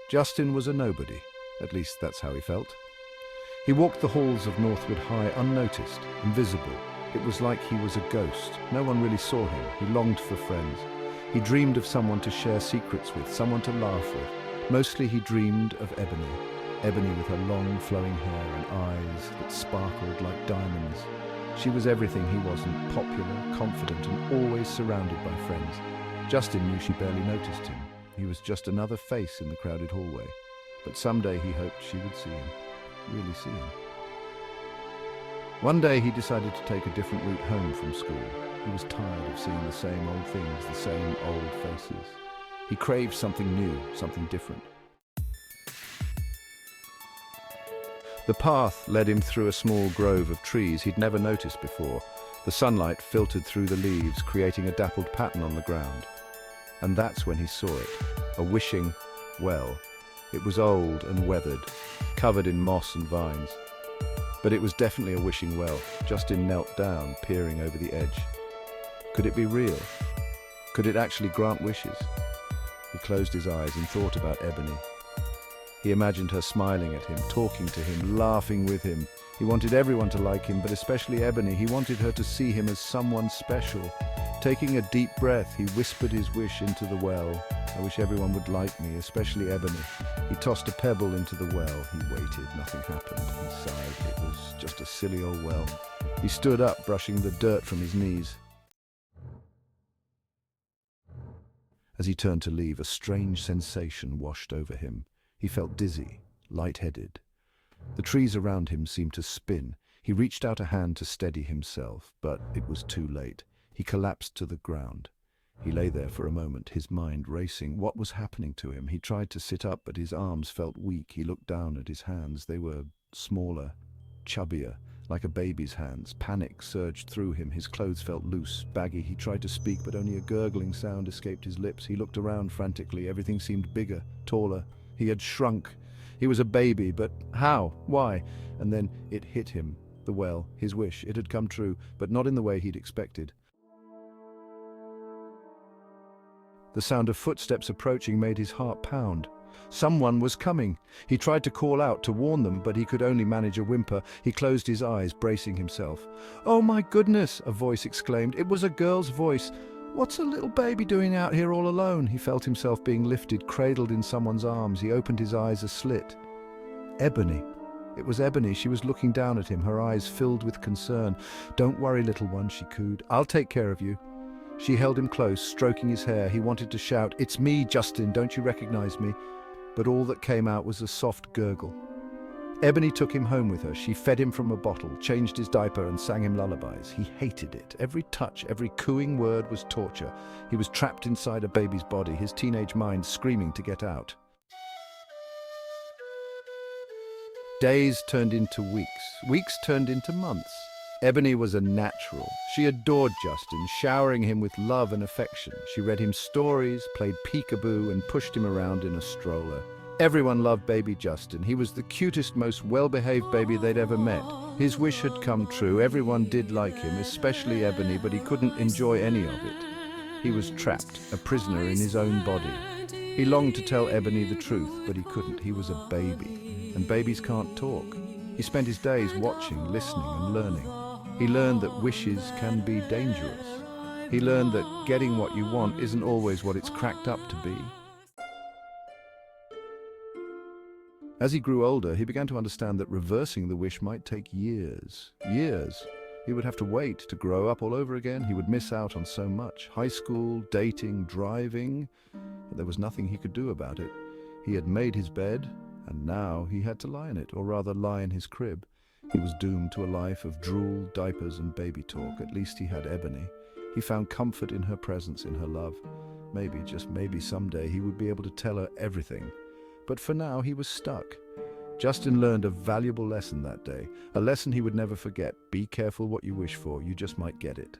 Justin was a nobody, at least that's how he felt. He walked the halls of Northwood High unnoticed, invisible. It was like he was a ghost. No one really saw him. He longed for friends. He dreamed of someone to share secrets with, someone to laugh with. Mostly he dreamed of Ebony. Ebony with her long flowing hair and eyes that sparkled like diamonds. She was everything he wasn't, popular, confident, and always surrounded by friends. Justin knew she barely noticed him. He was just another face in the crowded hallway. But someday he hoped she would see him, really see him. One day he decided to take a different route home from school. He was tired of seeing the same old things, the same old faces. He craved something new, something different. The path led him through a small grove of trees he'd never noticed before. The sunlight filtered through the leaves, creating a dappled pattern on the ground. And that's when he saw it, a wishing well. It was old and weathered, covered in moss and vines. But it was definitely a wishing well. Justin knelt down, peering over the edge. Could it be real? Could it actually grant wishes? He closed his eyes and thought about Ebony. He imagined her smiling at him, talking to him, laughing with him. He wanted everyone to like him, but especially Ebony. He wanted her to see him as someone special. Taking a deep breath, he whispered his wish into the well. I wish everyone would like me, especially Ebony. He tossed a pebble into the well. He waited. Nothing happened. He sighed. It was just a silly old well. He stood up, brushing the dirt from his knees. As he turned to leave, a strange sensation washed over him. He felt dizzy, lightheaded. The trees around him seemed to spin. He reached out a hand to steady himself, but it was too late. He collapsed to the ground. He lay there for a moment, his mind racing. What was happening to him? He tried to sit up, but his arms felt weak. He looked down at his hands. They were smaller, chubbier, like a baby's hands. Panic surged through him. His clothes felt loose, baggy. He tried to speak, but only a gurgling sound escaped his lips. He looked around frantically. Everything seemed bigger, taller. He had shrunk. He was a baby, but how? Why? And then it hit him. The well, his wish. It had come true, but not in the way he'd expected. The sound of footsteps approaching made his heart pound. Someone was coming. He tried to call out to warn them, but he could only manage a whimper. He closed his eyes, bracing himself. "Oh my goodness!" a voice exclaimed. It was a girl's voice. "What's a little baby doing out here all alone?" He felt himself being lifted, cradled in someone's arms. He opened his eyes a slit. Ebony. It was Ebony. She was looking down at him, her eyes filled with concern. "Don't worry, little one," she cooed. "I'll take care of you." She held him close, stroking his hair. He wanted to shout, "It's me, Justin, don't you recognize me?" But all that came out was a soft gurgle. Ebony took him home with her. She fed him from a bottle, changed his diaper, and sang him lullabies. He hated it. Every touch, every cooing word was torture. He was trapped inside a baby's body, his teenage mind screaming to get out. Days turned into weeks. Weeks turned into months. Ebony was a natural. She adored Justin, showering him with love and affection. She read him stories, played peekaboo, and pushed him around in a stroller. Everyone loved baby Justin. He was the cutest, most well-behaved baby they'd ever met. His wish had come true. Everyone did like him, especially Ebony, but he couldn't enjoy any of it. He was trapped, a prisoner in his own body. He longed to tell Ebony the truth, but he couldn't. He was a baby, and babies can't talk. He spent his days watching, listening, and learning. He learned that wishes can be dangerous. He learned that getting what you want isn't always what it's cracked up to be. As he grew older, he began to understand that reversing the wish might take years. Years. He would have to wait to grow up all over again. He would miss out on so much. High school, dating, driving. But there was nothing he could do about it. He had made his bed, and now he had to lie in it, or rather lie in his crib. He was doomed to a life of drool, diapers, and baby talk. At least he had Ebony. He found comfort in her presence, in her love. Maybe, just maybe someday he would be able to tell her everything. But for now, he was stuck. Justin learned a valuable lesson that day, a lesson he would never forget. Be careful what you wish for, you just might get it.